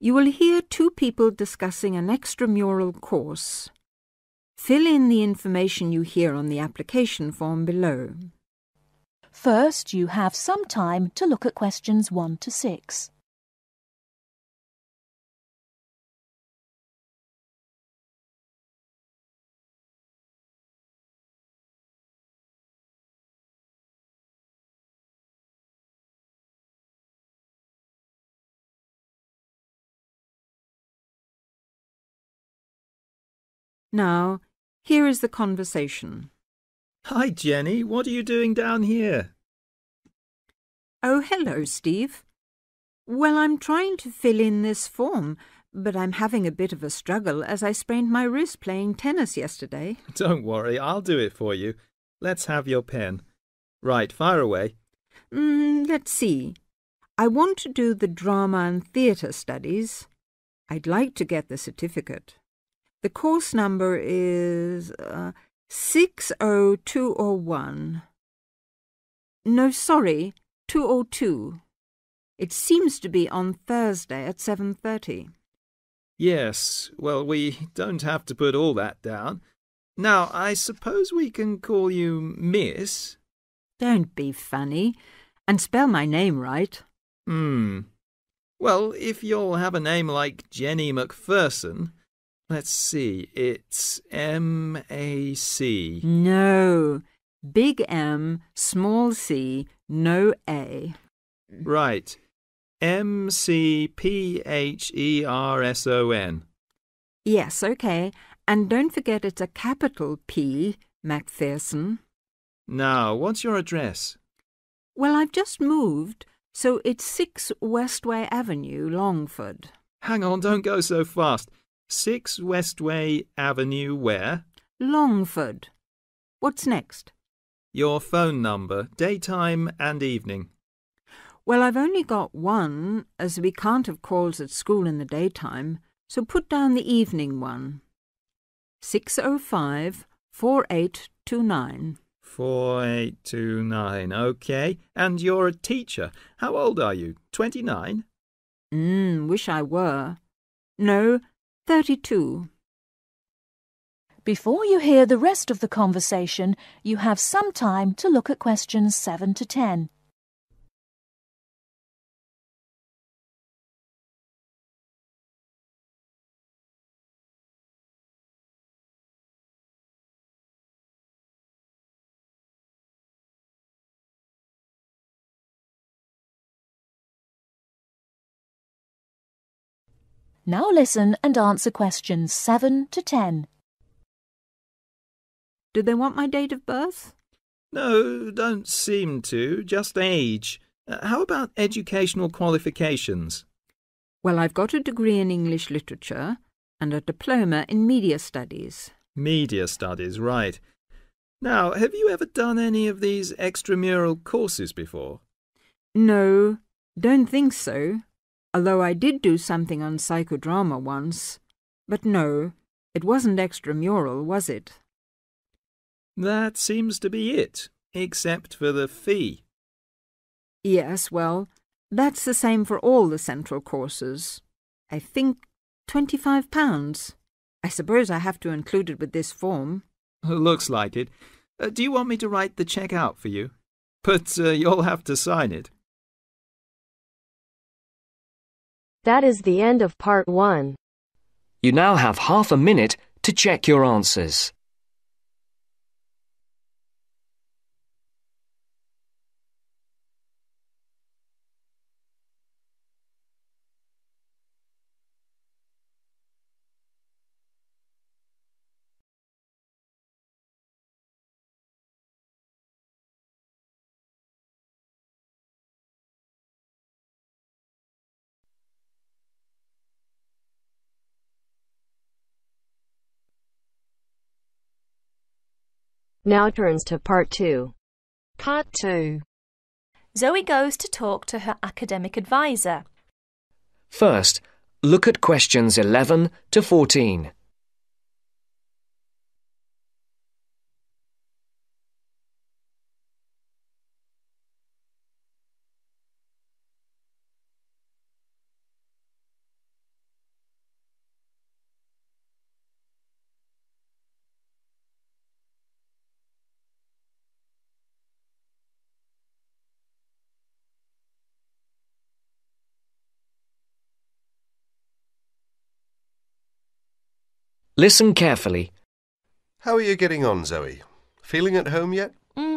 You will hear two people discussing an extramural course. Fill in the information you hear on the application form below. First, you have some time to look at questions 1 to 6. Now, here is the conversation. Hi, Jenny. What are you doing down here? Oh, hello, Steve. Well, I'm trying to fill in this form, but I'm having a bit of a struggle as I sprained my wrist playing tennis yesterday. Don't worry, I'll do it for you. Let's have your pen. Right, fire away. Let's see. I want to do the drama and theatre studies. I'd like to get the certificate. The course number is 60201. No, sorry, 202. It seems to be on Thursday at 7:30. Yes, well, we don't have to put all that down. Now, I suppose we can call you Miss? Don't be funny, and spell my name right. Well, if you'll have a name like Jenny McPherson, let's see, it's M-A-C. No, big M, small c, no A. Right, M-C-P-H-E-R-S-O-N. Yes, OK. And don't forget it's a capital P, Macpherson. Now, what's your address? Well, I've just moved, so it's 6 Westway Avenue, Longford. Hang on, don't go so fast. 6 Westway Avenue where? Longford. What's next? Your phone number, daytime and evening. Well, I've only got one, as we can't have calls at school in the daytime, so put down the evening one. 605-4829. 4829, OK. And you're a teacher. How old are you? 29? Wish I were. No, 32. Before you hear the rest of the conversation, you have some time to look at questions 7 to 10. Now listen and answer questions 7 to 10. Do they want my date of birth? No, don't seem to. Just age. How about educational qualifications? Well, I've got a degree in English literature and a diploma in media studies. Media studies, right. Now, have you ever done any of these extramural courses before? No, don't think so. Although I did do something on psychodrama once. But no, it wasn't extramural, was it? That seems to be it, except for the fee. Yes, well, that's the same for all the central courses. I think £25. I suppose I have to include it with this form. Looks like it. Do you want me to write the cheque out for you? But you'll have to sign it. That is the end of part 1. You now have half a minute to check your answers. Now turns to part 2. Part 2. Zoe goes to talk to her academic advisor. First, look at questions 11 to 14. Listen carefully. How are you getting on, Zoe? Feeling at home yet?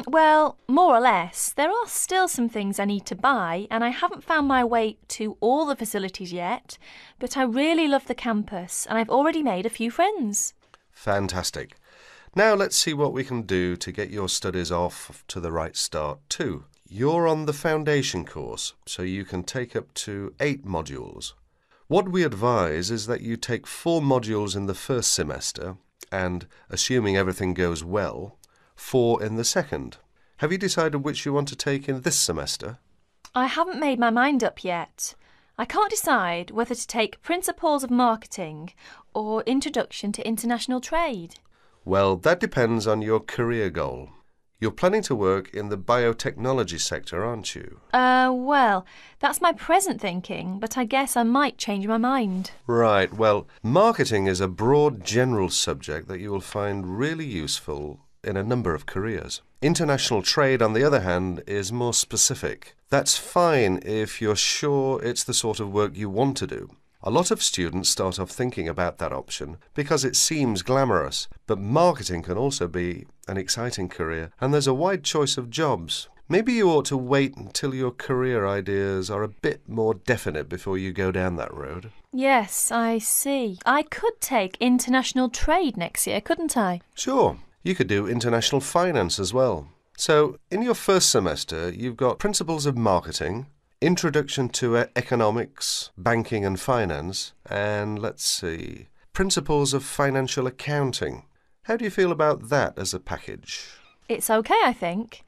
Well, more or less. There are still some things I need to buy, and I haven't found my way to all the facilities yet, but I really love the campus, and I've already made a few friends. Fantastic. Now let's see what we can do to get your studies off to the right start too. You're on the foundation course, so you can take up to 8 modules. What we advise is that you take 4 modules in the first semester and, assuming everything goes well, 4 in the second. Have you decided which you want to take in this semester? I haven't made my mind up yet. I can't decide whether to take Principles of Marketing or Introduction to International Trade. Well, that depends on your career goal. You're planning to work in the biotechnology sector, aren't you? Well, that's my present thinking, but I guess I might change my mind. Right, well, marketing is a broad general subject that you will find really useful in a number of careers. International trade, on the other hand, is more specific. That's fine if you're sure it's the sort of work you want to do. A lot of students start off thinking about that option because it seems glamorous, but marketing can also be an exciting career, and there's a wide choice of jobs. Maybe you ought to wait until your career ideas are a bit more definite before you go down that road. Yes, I see. I could take International Trade next year, couldn't I? Sure. You could do international finance as well. So, in your first semester, you've got Principles of Marketing, Introduction to Economics, Banking and Finance, and let's see, Principles of Financial Accounting. How do you feel about that as a package? It's okay, I think.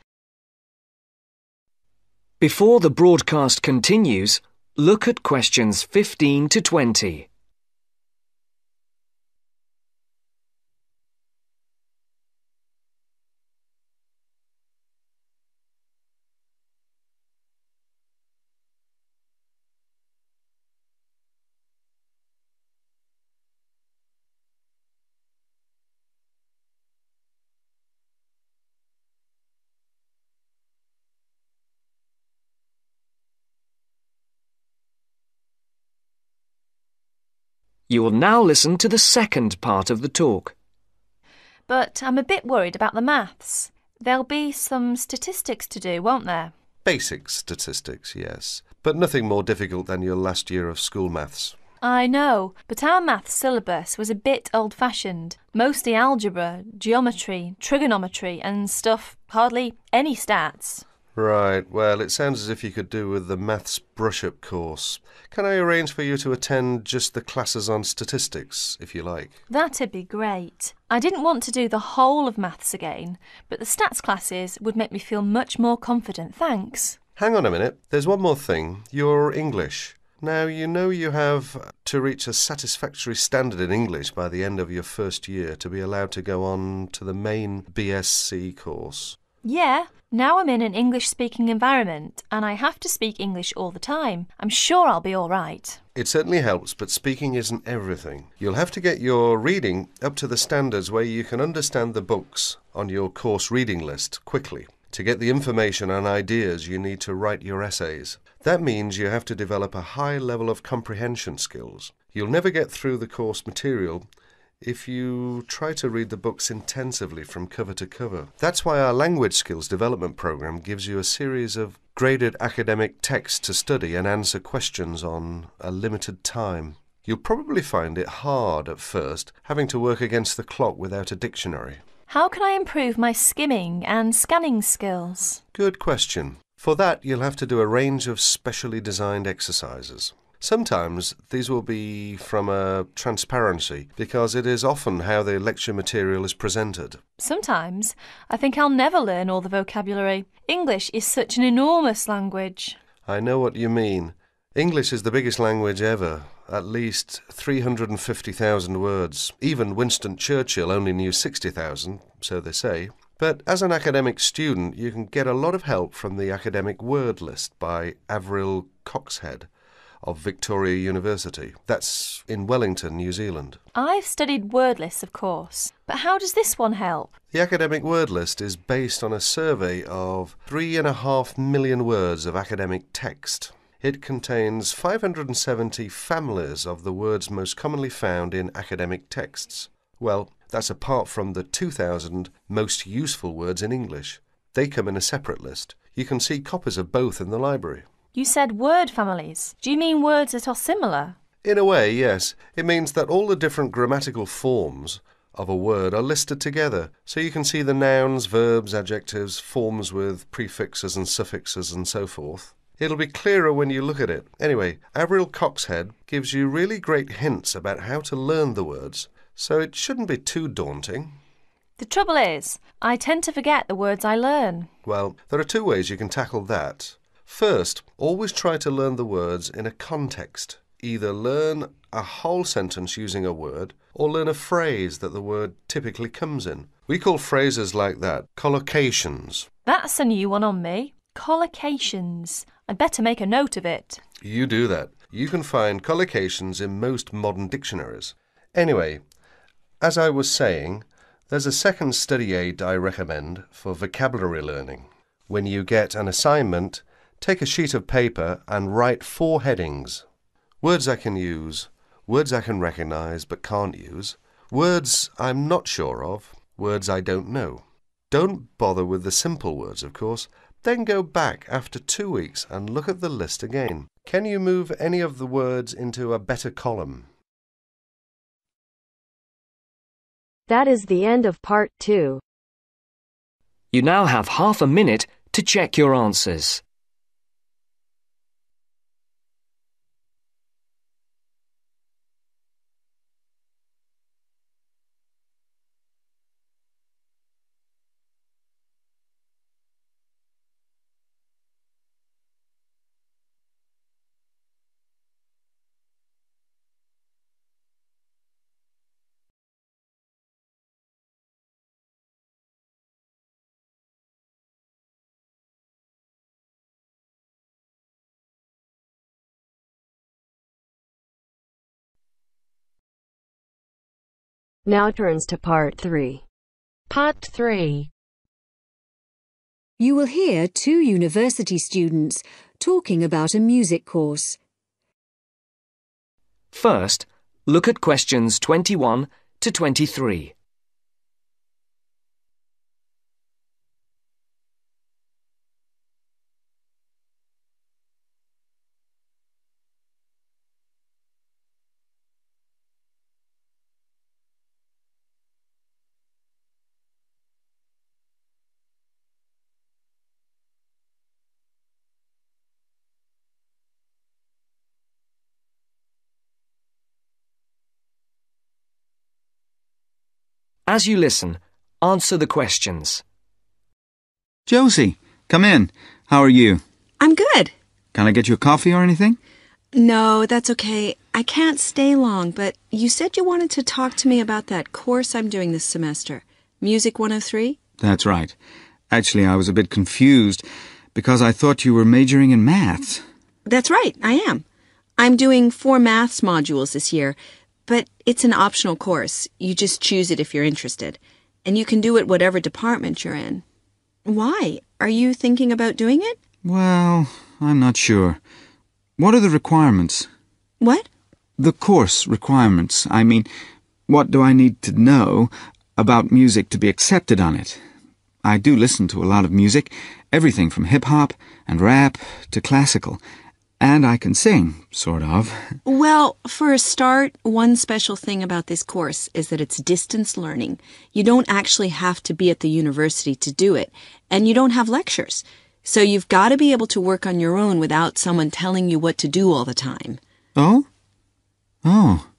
Before the broadcast continues, look at questions 15 to 20. You will now listen to the second part of the talk. But I'm a bit worried about the maths. There'll be some statistics to do, won't there? Basic statistics, yes, but nothing more difficult than your last year of school maths. I know, but our maths syllabus was a bit old-fashioned. Mostly algebra, geometry, trigonometry and stuff, hardly any stats. Right, well, it sounds as if you could do with the maths brush-up course. Can I arrange for you to attend just the classes on statistics, if you like? That'd be great. I didn't want to do the whole of maths again, but the stats classes would make me feel much more confident, thanks. Hang on a minute, there's one more thing. Your English. Now, you know you have to reach a satisfactory standard in English by the end of your first year to be allowed to go on to the main BSc course. Yeah, now I'm in an English-speaking environment and I have to speak English all the time. I'm sure I'll be all right. It certainly helps, but speaking isn't everything. You'll have to get your reading up to the standards where you can understand the books on your course reading list quickly. To get the information and ideas, you need to write your essays. That means you have to develop a high level of comprehension skills. You'll never get through the course material if you try to read the books intensively from cover to cover. That's why our language skills development program gives you a series of graded academic texts to study and answer questions on a limited time. You'll probably find it hard at first, having to work against the clock without a dictionary. How can I improve my skimming and scanning skills? Good question. For that, you'll have to do a range of specially designed exercises. Sometimes these will be from a transparency, because it is often how the lecture material is presented. Sometimes I think I'll never learn all the vocabulary. English is such an enormous language. I know what you mean. English is the biggest language ever, at least 350,000 words. Even Winston Churchill only knew 60,000, so they say. But as an academic student, you can get a lot of help from the academic word list by Avril Coxhead of Victoria University. That's in Wellington, New Zealand. I've studied word lists, of course, but how does this one help? The academic word list is based on a survey of 3.5 million words of academic text. It contains 570 families of the words most commonly found in academic texts. Well, that's apart from the 2,000 most useful words in English. They come in a separate list. You can see copies of both in the library. You said word families. Do you mean words that are similar? In a way, yes. It means that all the different grammatical forms of a word are listed together, so you can see the nouns, verbs, adjectives, forms with prefixes and suffixes and so forth. It'll be clearer when you look at it. Anyway, Avril Coxhead gives you really great hints about how to learn the words, so it shouldn't be too daunting. The trouble is, I tend to forget the words I learn. Well, there are two ways you can tackle that. First, always try to learn the words in a context. Either learn a whole sentence using a word, or learn a phrase that the word typically comes in. We call phrases like that collocations. That's a new one on me. Collocations. I'd better make a note of it. You do that. You can find collocations in most modern dictionaries. Anyway, as I was saying, there's a second study aid I recommend for vocabulary learning. When you get an assignment, take a sheet of paper and write 4 headings. Words I can use, words I can recognise but can't use, words I'm not sure of, words I don't know. Don't bother with the simple words, of course. Then go back after 2 weeks and look at the list again. Can you move any of the words into a better column? That is the end of part 2. You now have half a minute to check your answers. Now turns to part 3. Part 3. You will hear 2 university students talking about a music course. First, look at questions 21 to 23. As you listen, answer the questions. Josie, come in. How are you? I'm good. Can I get you a coffee or anything? No, that's okay. I can't stay long, but you said you wanted to talk to me about that course I'm doing this semester, Music 103? That's right. Actually, I was a bit confused because I thought you were majoring in maths. That's right, I am. I'm doing 4 maths modules this year, but it's an optional course. You just choose it if you're interested, and you can do it whatever department you're in. Why? Are you thinking about doing it? Well, I'm not sure. What are the requirements? What? The course requirements. I mean, what do I need to know about music to be accepted on it? I do listen to a lot of music, everything from hip-hop and rap to classical. And I can sing, sort of. Well, for a start, one special thing about this course is that it's distance learning. You don't actually have to be at the university to do it, and you don't have lectures. So you've got to be able to work on your own without someone telling you what to do all the time. Oh? Oh.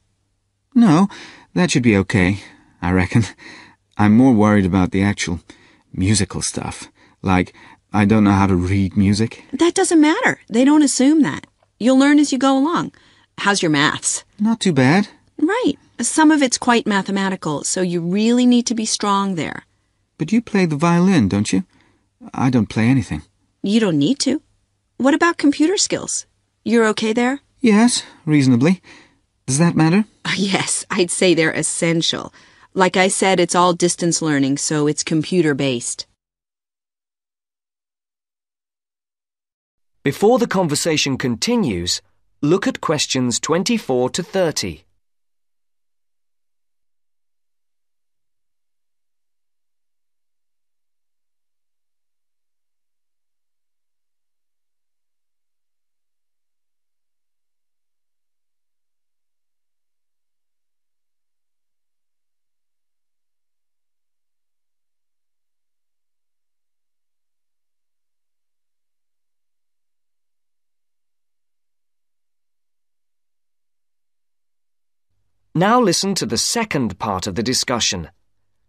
No, that should be okay, I reckon. I'm more worried about the actual musical stuff, like I don't know how to read music. That doesn't matter. They don't assume that. You'll learn as you go along. How's your maths? Not too bad. Right. Some of it's quite mathematical, so you really need to be strong there. But you play the violin, don't you? I don't play anything. You don't need to. What about computer skills? You're okay there? Yes, reasonably. Does that matter? Yes, I'd say they're essential. Like I said, it's all distance learning, so it's computer-based. Before the conversation continues, look at questions 24 to 30. Now listen to the second part of the discussion.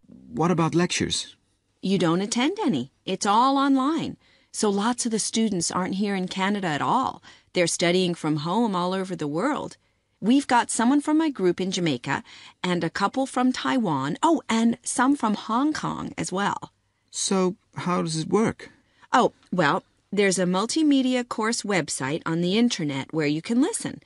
What about lectures? You don't attend any. It's all online. So lots of the students aren't here in Canada at all. They're studying from home all over the world. We've got someone from my group in Jamaica and a couple from Taiwan. Oh, and some from Hong Kong as well. So, how does it work? Oh, well, there's a multimedia course website on the internet where you can listen.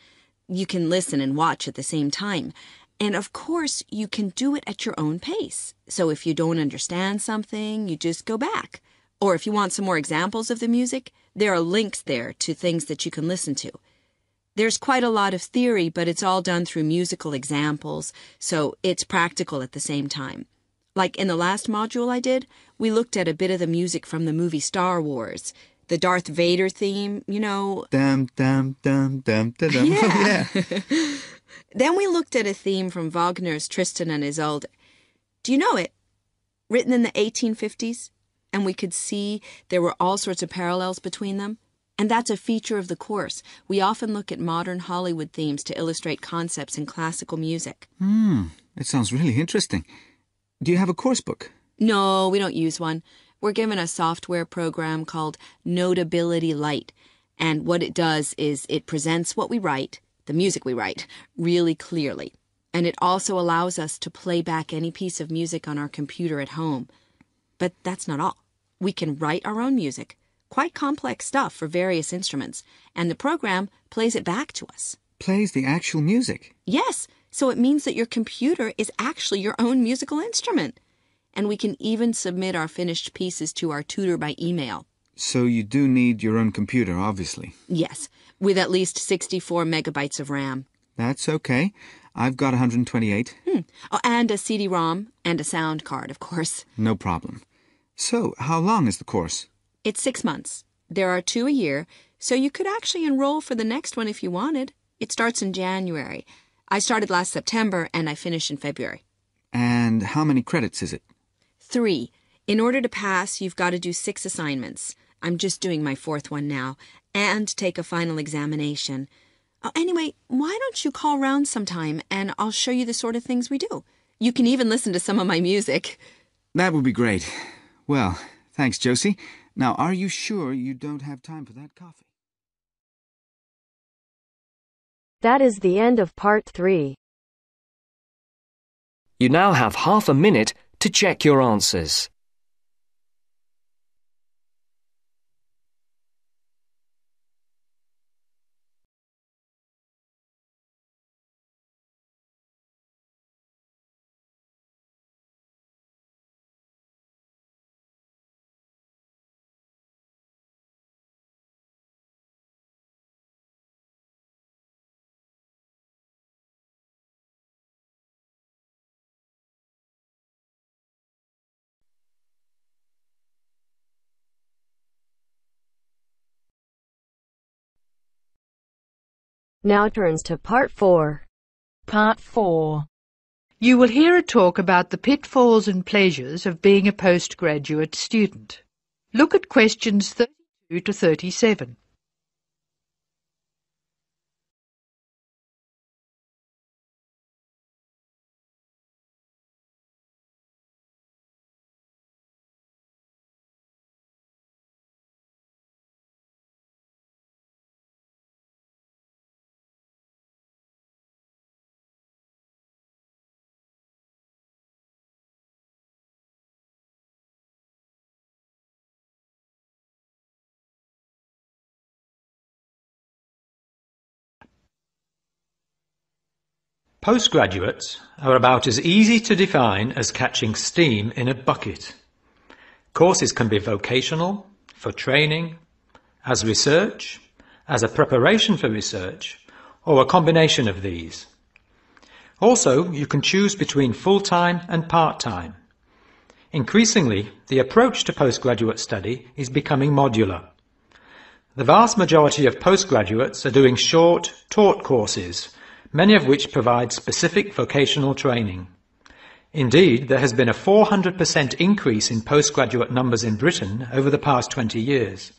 You can listen and watch at the same time. And of course, you can do it at your own pace. So if you don't understand something, you just go back. Or if you want some more examples of the music, there are links there to things that you can listen to. There's quite a lot of theory, but it's all done through musical examples, so it's practical at the same time. Like in the last module I did, we looked at a bit of the music from the movie Star Wars. The Darth Vader theme, you know. Dum, dum, dum, dum, dum, dum. Yeah. Oh, yeah. Then we looked at a theme from Wagner's Tristan and Isolde. Do you know it? Written in the 1850s. And we could see there were all sorts of parallels between them. And that's a feature of the course. We often look at modern Hollywood themes to illustrate concepts in classical music. It sounds really interesting. Do you have a course book? No, we don't use one. We're given a software program called Notability Lite. And what it does is it presents what we write, the music we write, really clearly. And it also allows us to play back any piece of music on our computer at home. But that's not all. We can write our own music, quite complex stuff for various instruments, and the program plays it back to us. Plays the actual music? Yes, so it means that your computer is actually your own musical instrument. And we can even submit our finished pieces to our tutor by email. So you do need your own computer, obviously. Yes, with at least 64 megabytes of RAM. That's okay. I've got 128. Oh, and a CD-ROM and a sound card, of course. No problem. So, how long is the course? It's 6 months. There are 2 a year, so you could actually enroll for the next one if you wanted. It starts in January. I started last September and I finish in February. And how many credits is it? 3. In order to pass, you've got to do 6 assignments. I'm just doing my 4th one now. And take a final examination. Oh, anyway, why don't you call round sometime and I'll show you the sort of things we do. You can even listen to some of my music. That would be great. Well, thanks, Josie. Now, are you sure you don't have time for that coffee? That is the end of part 3. You now have half a minute to check your answers. Now turns to part 4. Part 4. You will hear a talk about the pitfalls and pleasures of being a postgraduate student. Look at questions 32 to 37. Postgraduates are about as easy to define as catching steam in a bucket. Courses can be vocational, for training, as research, as a preparation for research, or a combination of these. Also, you can choose between full-time and part-time. Increasingly, the approach to postgraduate study is becoming modular. The vast majority of postgraduates are doing short, taught courses, many of which provide specific vocational training. Indeed, there has been a 400% increase in postgraduate numbers in Britain over the past 20 years.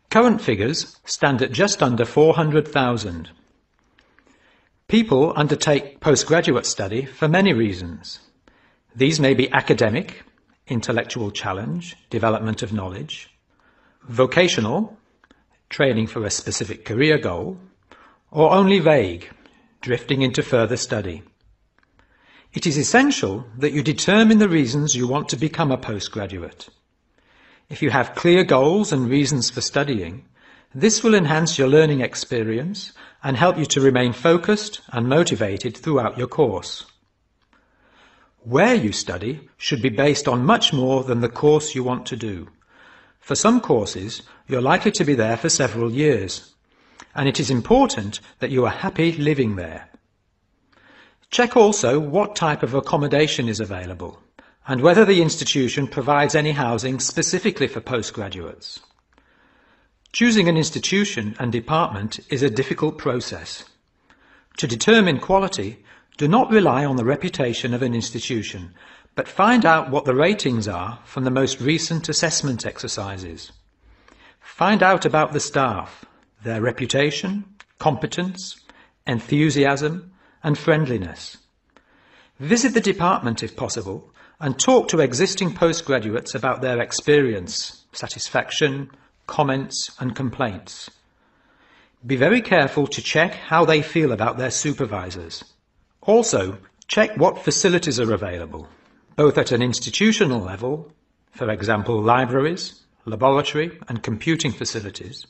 Current figures stand at just under 400,000. People undertake postgraduate study for many reasons. These may be academic, intellectual challenge, development of knowledge, vocational, training for a specific career goal, or only vague, drifting into further study. It is essential that you determine the reasons you want to become a postgraduate. If you have clear goals and reasons for studying, this will enhance your learning experience and help you to remain focused and motivated throughout your course. Where you study should be based on much more than the course you want to do. For some courses, you're likely to be there for several years, and it is important that you are happy living there. Check also what type of accommodation is available, and whether the institution provides any housing specifically for postgraduates. Choosing an institution and department is a difficult process. To determine quality, do not rely on the reputation of an institution, but find out what the ratings are from the most recent assessment exercises. Find out about the staff, their reputation, competence, enthusiasm, and friendliness. Visit the department if possible, and talk to existing postgraduates about their experience, satisfaction, comments and complaints. Be very careful to check how they feel about their supervisors. Also, check what facilities are available, both at an institutional level, for example libraries, laboratory and computing facilities,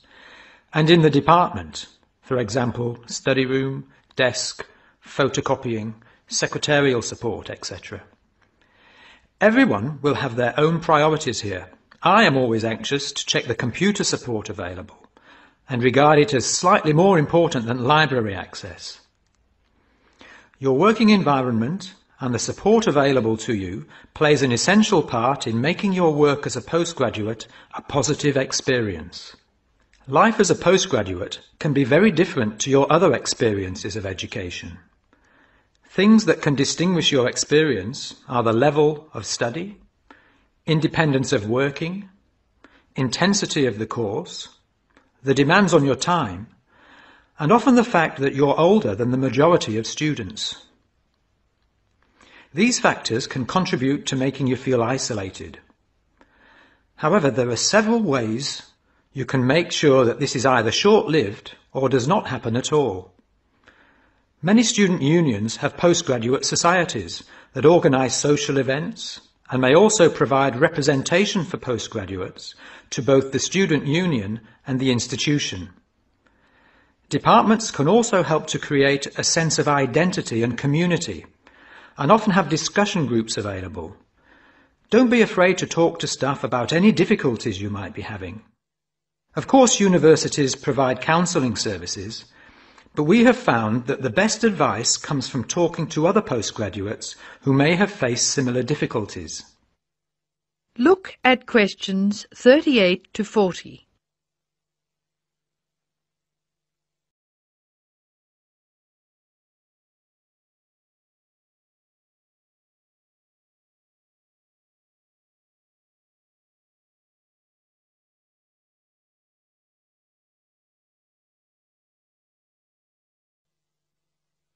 and in the department, for example study room, desk, photocopying, secretarial support, etc. Everyone will have their own priorities here. I am always anxious to check the computer support available and regard it as slightly more important than library access. Your working environment and the support available to you plays an essential part in making your work as a postgraduate a positive experience. Life as a postgraduate can be very different to your other experiences of education. Things that can distinguish your experience are the level of study, independence of working, intensity of the course, the demands on your time, and often the fact that you're older than the majority of students. These factors can contribute to making you feel isolated. However, there are several ways you can make sure that this is either short-lived or does not happen at all. Many student unions have postgraduate societies that organise social events and may also provide representation for postgraduates to both the student union and the institution. Departments can also help to create a sense of identity and community, and often have discussion groups available. Don't be afraid to talk to staff about any difficulties you might be having. Of course, universities provide counselling services, but we have found that the best advice comes from talking to other postgraduates who may have faced similar difficulties. Look at questions 38 to 40.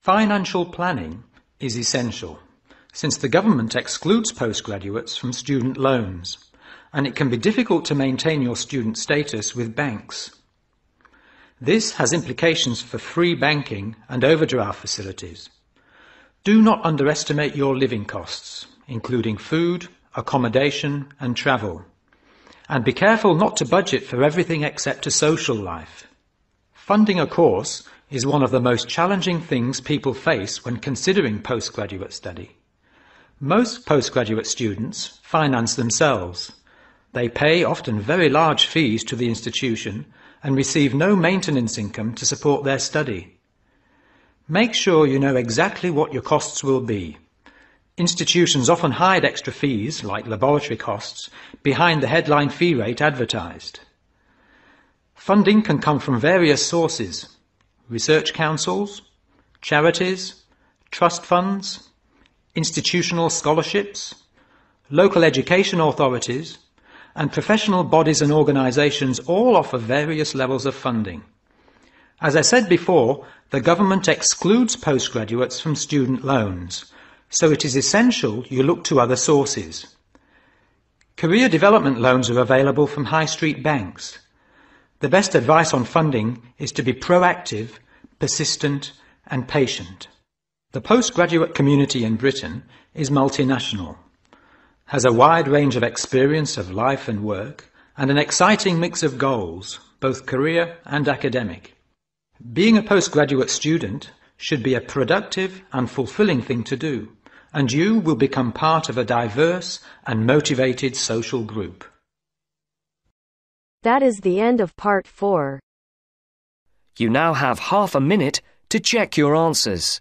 Financial planning is essential, since the government excludes postgraduates from student loans, and it can be difficult to maintain your student status with banks. This has implications for free banking and overdraft facilities. Do not underestimate your living costs, including food, accommodation and travel. And be careful not to budget for everything except a social life. Funding a course is one of the most challenging things people face when considering postgraduate study. Most postgraduate students finance themselves. They pay often very large fees to the institution and receive no maintenance income to support their study. Make sure you know exactly what your costs will be. Institutions often hide extra fees, like laboratory costs, behind the headline fee rate advertised. Funding can come from various sources: research councils, charities, trust funds, institutional scholarships, local education authorities, and professional bodies and organisations all offer various levels of funding. As I said before, the government excludes postgraduates from student loans, so it is essential you look to other sources. Career development loans are available from high street banks. The best advice on funding is to be proactive, persistent and patient. The postgraduate community in Britain is multinational, has a wide range of experience of life and work, and an exciting mix of goals, both career and academic. Being a postgraduate student should be a productive and fulfilling thing to do, and you will become part of a diverse and motivated social group. That is the end of part 4. You now have half a minute to check your answers.